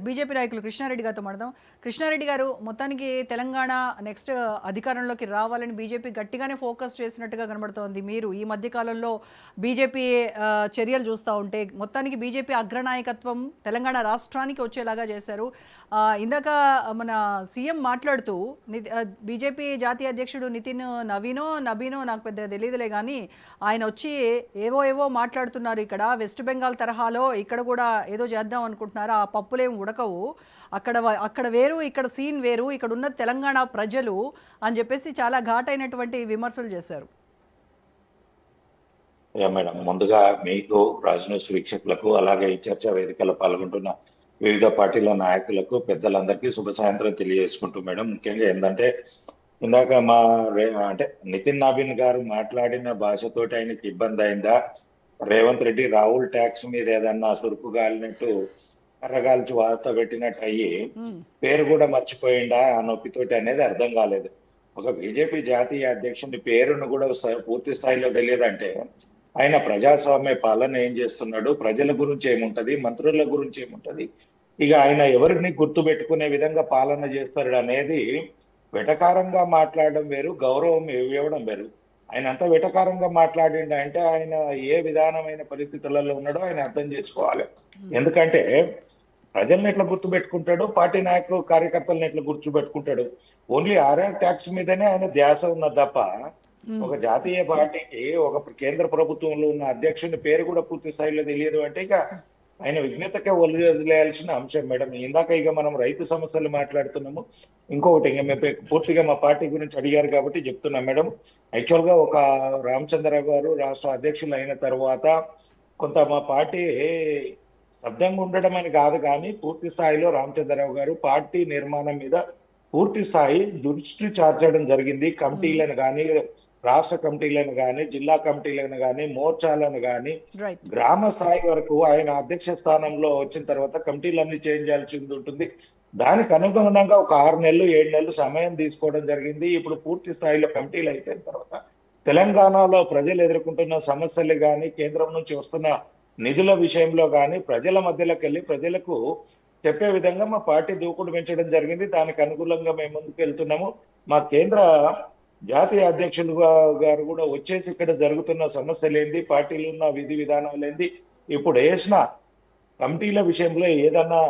BJP నాయకులు కృష్ణారెడ్డి గారితో మాట్లాడదాం. కృష్ణారెడ్డి గారు, మొత్తానికి తెలంగాణ నెక్స్ట్ అధికారంలోకి రావాలని బీజేపీ గట్టిగానే ఫోకస్ చేసినట్టుగా కనబడుతోంది. మీరు ఈ మధ్య కాలంలో బీజేపీ చర్యలు చూస్తూ ఉంటే మొత్తానికి బీజేపీ అగ్రనాయకత్వం తెలంగాణ రాష్ట్రానికి వచ్చేలాగా చేశారు. ఇందాక మన సీఎం మాట్లాడుతూ బీజేపీ జాతీయ అధ్యక్షుడు నబీనో నాకు పెద్దగా తెలియదులే కానీ ఆయన వచ్చి ఏవో మాట్లాడుతున్నారు. ఇక్కడ వెస్ట్ బెంగాల్ తరహాలో ఇక్కడ కూడా ఏదో చేద్దాం అనుకుంటున్నారు. ఆ పప్పులేం ఉడకవు, అక్కడ వేరు, ఇక్కడ సీన్ వేరు, ఇక్కడ ఉన్న తెలంగాణ ప్రజలు అని చెప్పేసి చాలా ఘాటైనటువంటి విమర్శలు చేశారు. మేడం, ముందుగా మీకు రాజన్యూస్ వీక్షకులకు అలాగే ఈ చర్చా వేదికలో పాల్గొంటున్న వివిధ పార్టీల నాయకులకు పెద్దలందరికీ శుభ సాయంత్రం తెలియజేసుకుంటూ మేడం, ముఖ్యంగా ఏంటంటే ఇందాక అంటే నితిన్ నవీన్ గారు మాట్లాడిన భాషతోటి ఆయనకి ఇబ్బంది అయిందా, రేవంత్ రెడ్డి రాహుల్ ట్యాక్స్ మీద ఏదన్నా సురుకు గాలినట్టు కర్రగాల్చి వార్త పెట్టినట్టు అయ్యి పేరు కూడా మర్చిపోయిందా ఆ నొప్పితోటి అనేది అర్థం కాలేదు. ఒక బీజేపీ జాతీయ అధ్యక్షుని పేరును కూడా పూర్తి స్థాయిలో తెలియదంటే ఆయన ప్రజాస్వామ్య పాలన ఏం చేస్తున్నాడు, ప్రజల గురించి ఏముంటది, మంత్రుల గురించి ఏముంటది, ఇక ఆయన ఎవరిని గుర్తు పెట్టుకునే విధంగా పాలన చేస్తాడు అనేది వెటకారంగా మాట్లాడడం వేరు, గౌరవం ఇవ్వడం వేరు. ఆయన అంత వెటకారంగా మాట్లాడిండ అంటే ఆయన ఏ విధానమైన పరిస్థితులలో ఉన్నాడో ఆయన అర్థం చేసుకోవాలి. ఎందుకంటే ప్రజల్ని ఎట్లా గుర్తు పెట్టుకుంటాడు, పార్టీ నాయకులు కార్యకర్తలను ఎట్లా గుర్తు పెట్టుకుంటాడు, ఓన్లీ ఆర్ఆర్ ట్యాక్స్ మీదనే ఆయన ధ్యాస ఉన్నది తప్ప ఒక జాతీయ పార్టీకి ఒక కేంద్ర ప్రభుత్వంలో ఉన్న అధ్యక్షుని పేరు కూడా పూర్తి స్థాయిలో తెలియదు అంటే ఇక ఆయన విఘ్నతకే వదిలేయాల్సిన అంశం మేడం. ఇందాక ఇక మనం రైతు సమస్యలు మాట్లాడుతున్నాము. ఇంకొకటి ఇక మేము పూర్తిగా మా పార్టీ గురించి అడిగారు కాబట్టి చెప్తున్నాం మేడం. యాక్చువల్ గా ఒక రామచంద్రరావు గారు రాష్ట్ర అధ్యక్షులు అయిన తర్వాత కొంత మా పార్టీ స్తబ్దంగా ఉండడం అని కాదు కానీ పూర్తి స్థాయిలో రామచంద్రరావు గారు పార్టీ నిర్మాణం మీద పూర్తి స్థాయి దృష్టి చార్చడం జరిగింది. కమిటీలను కానీ, రాష్ట్ర కమిటీలను కానీ, జిల్లా కమిటీలను కానీ, మోర్చాలను కానీ, గ్రామ స్థాయి వరకు ఆయన అధ్యక్ష స్థానంలో వచ్చిన తర్వాత కమిటీలన్నీ చేంజ్ చేయాల్సి ఉంటుంది. దానికి అనుగుణంగా ఒక 6 నెలలు 7 నెలలు సమయం తీసుకోవడం జరిగింది. ఇప్పుడు పూర్తి స్థాయిలో కమిటీలు అయిపోయిన తర్వాత తెలంగాణలో ప్రజలు ఎదుర్కొంటున్న సమస్యలు కానీ, కేంద్రం నుంచి వస్తున్న నిధుల విషయంలో కానీ ప్రజల మధ్యలోకి వెళ్ళి ప్రజలకు చెప్పే విధంగా మా పార్టీ దూకుడు పెంచడం జరిగింది. దానికి అనుకూలంగా మేము ముందుకు వెళ్తున్నాము. మా కేంద్ర జాతీయ అధ్యక్షులు గారు కూడా వచ్చేసి ఇక్కడ జరుగుతున్న సమస్యలు ఏంటి, పార్టీలు ఉన్న విధి విధానాలు ఏంటి, ఇప్పుడు వేసిన కమిటీల విషయంలో ఏదన్నా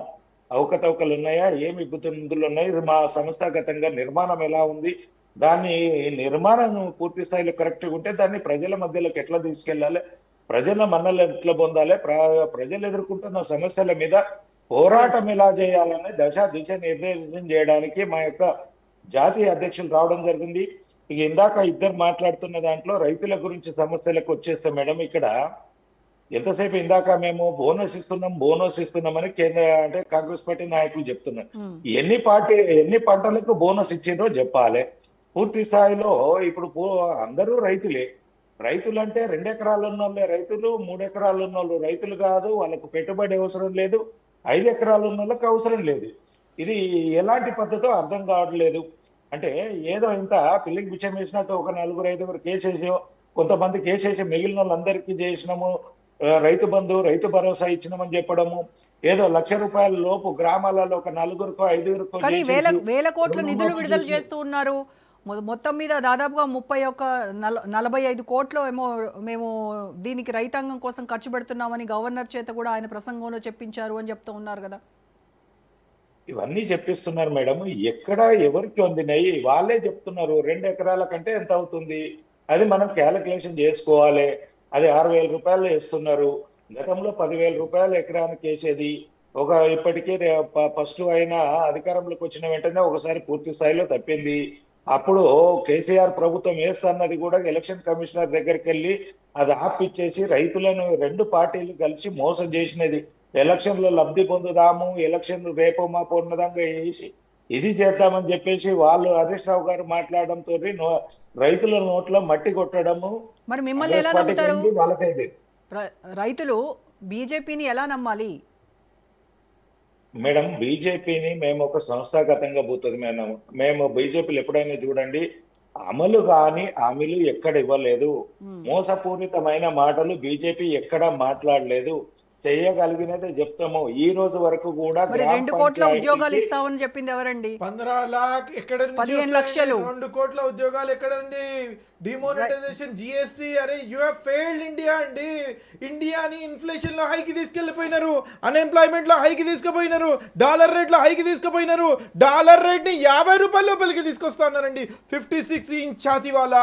అవకతవకలు ఉన్నాయా, ఏమి ఇబ్బందులు ఉన్నాయి, మా సంస్థాగతంగా నిర్మాణం ఎలా ఉంది, దాన్ని నిర్మాణం పూర్తి స్థాయిలో కరెక్ట్గా ఉంటే దాన్ని ప్రజల మధ్యలోకి ఎట్లా తీసుకెళ్లాలి, ప్రజల మన్నలు ఎట్లా పొందాలి, ప్రజలు ఎదుర్కొంటున్న సమస్యల మీద పోరాటం ఎలా చేయాలని దిశ నిర్దేశం చేయడానికి మా యొక్క జాతీయ అధ్యక్షులు రావడం జరిగింది. ఇక ఇందాక ఇద్దరు మాట్లాడుతున్న దాంట్లో రైతుల గురించి సమస్యలకు వచ్చేస్తే మేడం, ఇక్కడ ఎంతసేపు ఇందాక మేము బోనస్ ఇస్తున్నామని కేంద్ర అంటే కాంగ్రెస్ పార్టీ నాయకులు చెప్తున్నారు. ఎన్ని పంటలకు బోనస్ ఇచ్చిండ్రో చెప్పాలి. పూర్తి స్థాయిలో ఇప్పుడు అందరూ రైతులు అంటే 2 ఎకరాలు ఉన్న వాళ్ళే రైతులు, 3 ఎకరాలు ఉన్న వాళ్ళు రైతులు కాదు, వాళ్ళకు పెట్టుబడి అవసరం లేదు, 5 ఎకరాలు ఉన్న వాళ్ళకి అవసరం లేదు. ఇది ఎలాంటి పద్ధతో అర్థం కావట్లేదు. అంటే ఏదో ఇంత పిల్లికి బిచ్చం వేసినట్టు ఒక 4-5 కేసేసో, కొంతమంది కేసేసి మిగిలిన వాళ్ళందరికీ చేసినాము, రైతు బంధు రైతు భరోసా ఇచ్చినామని చెప్పడము, ఏదో ₹1,00,000 లోపు గ్రామాలలో ఒక 4-5 వేల కోట్ల నిధులు విడుదల చేస్తూ ఉన్నారు. మొత్తం మీద దాదాపుగా 45 కోట్లు ఏమో మేము దీనికి రైతాంగం కోసం ఖర్చు పెడుతున్నామని గవర్నర్ చేత కూడా ఆయన ప్రసంగంలో చెప్పించారు అని చెప్తూ ఉన్నారు కదా. ఇవన్నీ చెప్పిస్తున్నారు మేడం. ఎక్కడ ఎవరికి అందినాయి వాళ్ళే చెప్తున్నారు. 2 ఎకరాల కంటే ఎంత అవుతుంది అది మనం క్యాలిక్యులేషన్ చేసుకోవాలి. అది ₹6,000 వేస్తున్నారు. గతంలో ₹10,000 ఎకరానికి వేసేది. ఇప్పటికే ఫస్ట్ అయినా అధికారంలోకి వచ్చిన వెంటనే ఒకసారి పూర్తి స్థాయిలో తప్పింది. అప్పుడు కేసీఆర్ ప్రభుత్వం వేస్తున్నది కూడా ఎలక్షన్ కమిషనర్ దగ్గరికి వెళ్ళి అది ఆపిచ్చేసి రైతులను 2 పార్టీలు కలిసి మోసం చేసినది. ఎలక్షన్ లో లబ్ధి పొందుదాము, ఎలక్షన్ రేపో మాపో ఉన్నదంగా వేసి ఇది చేద్దామని చెప్పేసి వాళ్ళు హరీష్ రావు గారు మాట్లాడడంతో రైతుల నోట్లో మట్టి కొట్టడము. మరి మిమ్మల్ని ఎలా నమ్ముతారు రైతులు? బీజేపీని ఎలా నమ్మాలి మేడం? బీజేపీని మేము ఒక సంస్థాగతంగా పోతుంది మేడం. మేము బీజేపీలు ఎప్పుడైనా చూడండి, అమలు కాని హామీలు ఎక్కడ ఇవ్వలేదు, మోసపూరితమైన మాటలు బీజేపీ ఎక్కడ మాట్లాడలేదు. చేయగలిగినదే చెప్తాము. ఈ రోజు వరకు కూడా మరి గ్రామ 2 కోట్ల ఉద్యోగాలు పంచాయతీకి ఇస్తామని చెప్పింది ఎవరండి? 15 लाख ఎక్కడ నుంచి 15 వస్తాయండి? లక్షలు 2 కోట్ల ఉద్యోగాలు ఎక్కడండి? డిమోనిటైజేషన్, జిఎస్టీ, అరే యు హావ్ ఫెయిల్డ్ ఇండియా అండి. ఇండియాని ఇన్ఫ్లేషన్ లో హైకి తీసుకెళ్లిపోయినారు, అన్ఎంప్లాయ్మెంట్ లో హైకి తీసుకుపోయినారు, డాలర్ రేట్ లో హైకి తీసుకుపోయినారు. డాలర్ రేట్ ని 50 రూపాయల లోపలికి తీసుకొస్తున్నారండి. 56 ఇంచ్ ఛాతీ వాళ్ళ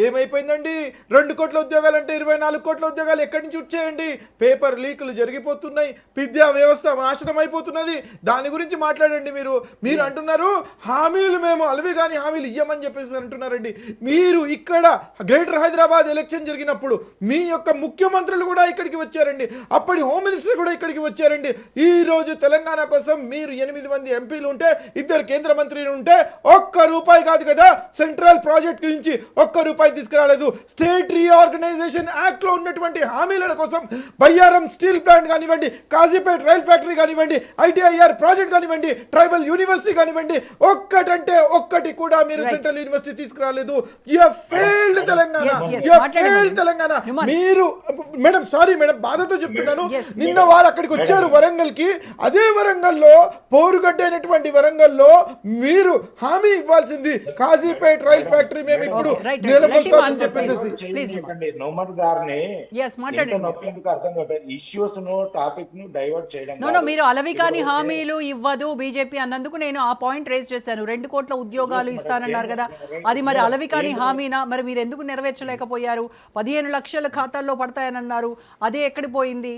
ఏమైపోయిందండి? 2 కోట్ల ఉద్యోగాలు అంటే 24 కోట్ల ఉద్యోగాలు ఎక్కడి నుంచి వచ్చాయండి? పేపర్ లీకులు జరిగిపోతున్నాయి, విద్యా వ్యవస్థ నాశనం అయిపోతున్నది. దాని గురించి మాట్లాడండి. మీరు అంటున్నారు హామీలు మేము అలవి కానీ హామీలు ఇయ్యమని చెప్పేసి అంటున్నారండి. మీరు ఇక్కడ గ్రేటర్ హైదరాబాద్ ఎలక్షన్ జరిగినప్పుడు మీ యొక్క ముఖ్యమంత్రులు కూడా ఇక్కడికి వచ్చారండి, అప్పటి హోమ్ మినిస్టర్ కూడా ఇక్కడికి వచ్చారండి. ఈ రోజు తెలంగాణ కోసం మీరు 8 మంది ఎంపీలు ఉంటే, 2 కేంద్ర మంత్రులు ఉంటే ₹1 కాదు కదా సెంట్రల్ ప్రాజెక్ట్ గురించి ₹1 తీసుకురాలేదు. స్టేట్ రీఆర్గనైజేషన్ యాక్ట్ లో ఉన్నటువంటి హామీల కోసం బయ్యారం స్టీల్ ప్లాంట్ కానివ్వండి, కాజీపేట్ రైల్ ఫ్యాక్టరీ కానివ్వండి, ఐటీఐఆర్ ప్రాజెక్ట్ కానివ్వండి, ట్రైబల్ యూనివర్సిటీ కానివ్వండి, ఒక్కటంటే ఒక్కటి కూడా మీరు సెంట్రల్ యూనివర్సిటీ తీసుకురాలేదు. You have failed Telangana, you have failed Telangana. మీరు మేడం, సారీ మేడం, బాధతో చెప్తున్నాను. నిన్న వారు అక్కడికి వచ్చారు వరంగల్ కి. అదే వరంగల్లో పోరుగడ్డ అయినటువంటి వరంగల్లో మీరు హామీ ఇవ్వాల్సింది కాజీపేట్ రైల్ ఫ్యాక్టరీ మేము ఇప్పుడు నిలబడతామని చెప్పేసి. నోమర్ గారిని Yes, మాట్లాడండి. నొప్పేందుకు అర్థం కాదు. ఇష్యూస్ ను టాపిక్ ను డైవర్ట్ చేయడం నో మీరు అలవి కాని హామీలు ఇవ్వదు బీజేపీ అన్నందుకు నేను ఆ పాయింట్ రేజ్ చేశాను. 2 కోట్ల ఉద్యోగాలు ఇస్తానన్నారు కదా, అది మరి అలవి కాని హామీనా? మరి మీరు ఎందుకు నెరవేర్చలేకపోయారు? 15 లక్షల ఖాతాల్లో పడతాయని అన్నారు, అదే ఎక్కడి పోయింది?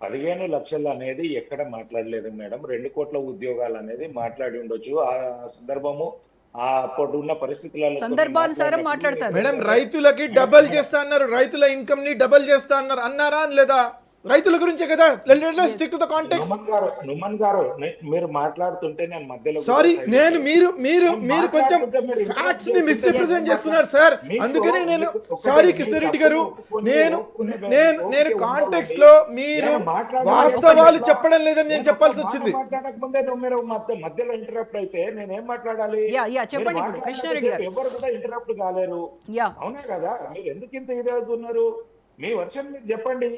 15 లక్షలు అనేది ఎక్కడ మాట్లాడలేదు మేడం. 2 కోట్ల ఉద్యోగాలు అనేది మాట్లాడి ఉండొచ్చు. ఆ సందర్భము ఆ అప్పుడున్న పరిస్థితులలో సందర్భానుసారం మాట్లాడతారు మేడం. రైతులకి డబల్ చేస్తా అన్నారు, రైతుల ఇన్కమ్ ని డబల్ చేస్తా అన్నారు, అన్నారా అని లేదా? రైతుల గురించే కదా. Stick to the context. Numan గారు మీరు మాట్లాడుతుంటే నేను మధ్యలో సారీ, మీరు కొంచెం ఫ్యాక్ట్స్ ని మిస్రిప్రజెంట్ చేస్తున్నారు సార్. అందుకనే నేను సారీ కృష్ణారెడ్డి గారు, నేను కాంటెక్స్ట్ లో మీరు వాస్తవాలు చెప్పడం లేదని నేను చెప్పాల్సి వచ్చింది. మాట్లాడక ముందే మీరు మధ్యలో ఇంటరప్ట్ అయితే నేనేం మాట్లాడాలి? చెప్పండి కృష్ణారెడ్డి గారు. ఎవరు కూడా ఇంటరప్ట్ కాలేరు, అవునా కదా? మీరు ఎందుకు ఇంత ఇది అవుతున్నారు? మీ వర్షన్ మీరు చెప్పండి.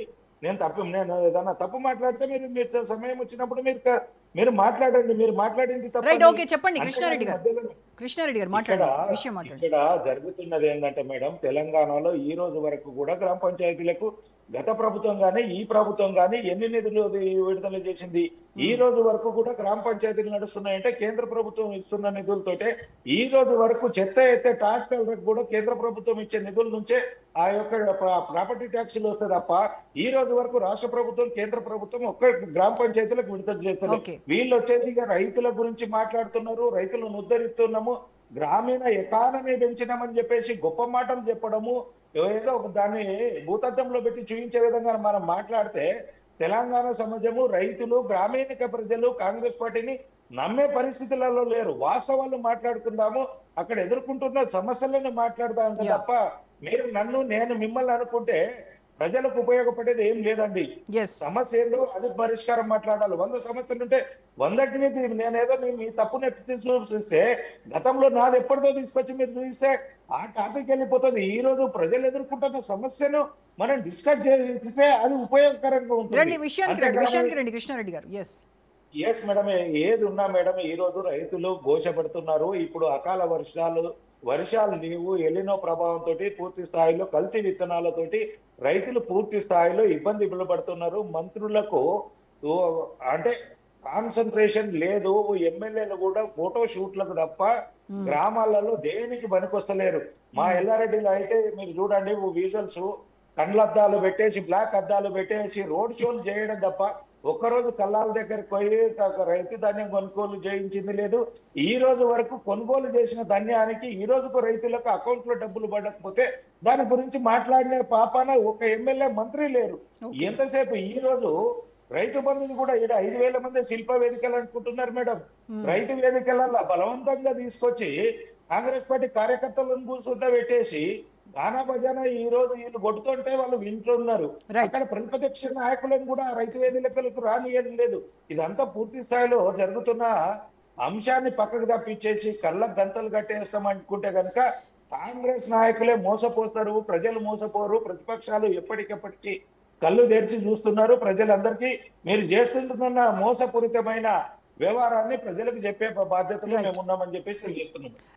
నేను ఏదన్నా తప్పు మాట్లాడితే మీరు సమయం వచ్చినప్పుడు మీరు మాట్లాడండి. మీరు మాట్లాడింది ఓకే చెప్పండి కృష్ణారెడ్డి గారు మాట్లాడండి. ఇక్కడ జరుగుతున్నది ఏంటంటే మేడం, తెలంగాణలో ఈ రోజు వరకు కూడా గ్రామ పంచాయతీలకు గత ప్రభుత్వం గానీ ఈ ప్రభుత్వం గానీ ఎన్ని నిధులు విడుదల చేసింది? ఈ రోజు వరకు కూడా గ్రామ పంచాయతీలు నడుస్తున్నాయంటే కేంద్ర ప్రభుత్వం ఇస్తున్న నిధులతోటే. ఈ రోజు వరకు చెత్త అయితే ట్రాక్టర్లకు కూడా కేంద్ర ప్రభుత్వం ఇచ్చే నిధుల నుంచే ఆ యొక్క ప్రాపర్టీ ట్యాక్స్లు వస్తాయి తప్ప ఈ రోజు వరకు రాష్ట్ర ప్రభుత్వం కేంద్ర ప్రభుత్వం ఒక్క గ్రామ పంచాయతీలకు విడుదల చేస్తారు. వీళ్ళు వచ్చేసి ఇక రైతుల గురించి మాట్లాడుతున్నారు, రైతులను ఉద్ధరిస్తున్నాము, గ్రామీణ ఎకానమీ పెంచినామని చెప్పేసి గొప్ప మాటలు చెప్పడము, ఏదో దాన్ని భూతత్వంలో పెట్టి చూపించే విధంగా మనం మాట్లాడితే తెలంగాణ సమాజము, రైతులు, గ్రామీణ ప్రజలు కాంగ్రెస్ పార్టీని నమ్మే పరిస్థితులలో లేరు. వాస్తవాలు మాట్లాడుకుందాము, అక్కడ ఎదుర్కొంటున్న సమస్యలను మాట్లాడదాం తప్ప మీరు నేను మిమ్మల్ని అనుకుంటే ప్రజలకు ఉపయోగపడేది ఏం లేదండి. సమస్య ఏందో అది పరిష్కారం మాట్లాడాలి. 100 సమస్యలు ఉంటే 100కి నేనేదో మీ తప్పుని చూపిస్తే గతంలో నాది ఎప్పటిదో తీసుకొచ్చి మీరు చూపిస్తే ఆ టాపిక్ వెళ్ళిపోతుంది. ఈ రోజు ప్రజలు ఎదుర్కొంటున్న సమస్యను మనం డిస్కస్ చేస్తే అది ఉపయోగకరంగా ఉంటుంది. కృష్ణారెడ్డి గారు ఎస్ మేడం, ఏది ఉన్నా మేడం ఈ రోజు రైతులు ఘోషపడుతున్నారు. ఇప్పుడు అకాల వర్షాలు లేవు, ఎలినో ప్రభావంతో పూర్తి స్థాయిలో కల్తీ విత్తనాలతోటి రైతులు పూర్తి స్థాయిలో ఇబ్బంది పడుతున్నారు. మంత్రులకు అంటే కాన్సన్ట్రేషన్ లేదు. ఎమ్మెల్యేలు కూడా ఫోటో షూట్లకు తప్ప గ్రామాలలో దేనికి పనికొస్తలేరు. మా ఎల్లారెడ్డిలో అయితే మీరు చూడండి, విజువల్స్ కండ్లద్దాలు పెట్టేసి, బ్లాక్ అద్దాలు పెట్టేసి రోడ్ షోలు చేయడం తప్ప ఒక్కరోజు కల్లాల దగ్గరకు పోయి రైతు ధాన్యం కొనుగోలు చేయించింది లేదు. ఈ రోజు వరకు కొనుగోలు చేసిన ధాన్యానికి ఈ రోజుకు రైతులకు అకౌంట్ లో డబ్బులు పడకపోతే దాని గురించి మాట్లాడిన పాపాన ఒక ఎమ్మెల్యే మంత్రి లేరు. ఎంతసేపు ఈ రోజు రైతు బంధుని కూడా 5,000 మంది శిల్ప వేదికలు అనుకుంటున్నారు మేడం. రైతు వేదికలలో బలవంతంగా తీసుకొచ్చి కాంగ్రెస్ పార్టీ కార్యకర్తలను కూర్చుంటా పెట్టేసి గానా భజన ఈ రోజు వీళ్ళు కొట్టుతుంటే వాళ్ళు వింటున్నారు. అక్కడ ప్రతిపక్ష నాయకులను కూడా రైతు వేదికలకు రానియడం లేదు. ఇదంతా పూర్తి స్థాయిలో జరుగుతున్న అంశాన్ని పక్కకు తప్పించేసి కళ్ళకు గంతలు కట్టేస్తాం అనుకుంటే కనుక కాంగ్రెస్ నాయకులే మోసపోతారు, ప్రజలు మోసపోరు. ప్రతిపక్షాలు ఎప్పటికెప్పటికీ కళ్ళు తెరిచి చూస్తున్నారు. ప్రజలందరికీ మీరు చేస్తున్న మోసపూరితమైన వ్యవహారాన్ని ప్రజలకు చెప్పే బాధ్యతలో మేము ఉన్నామని చెప్పేసి తెలియజేస్తున్నాం.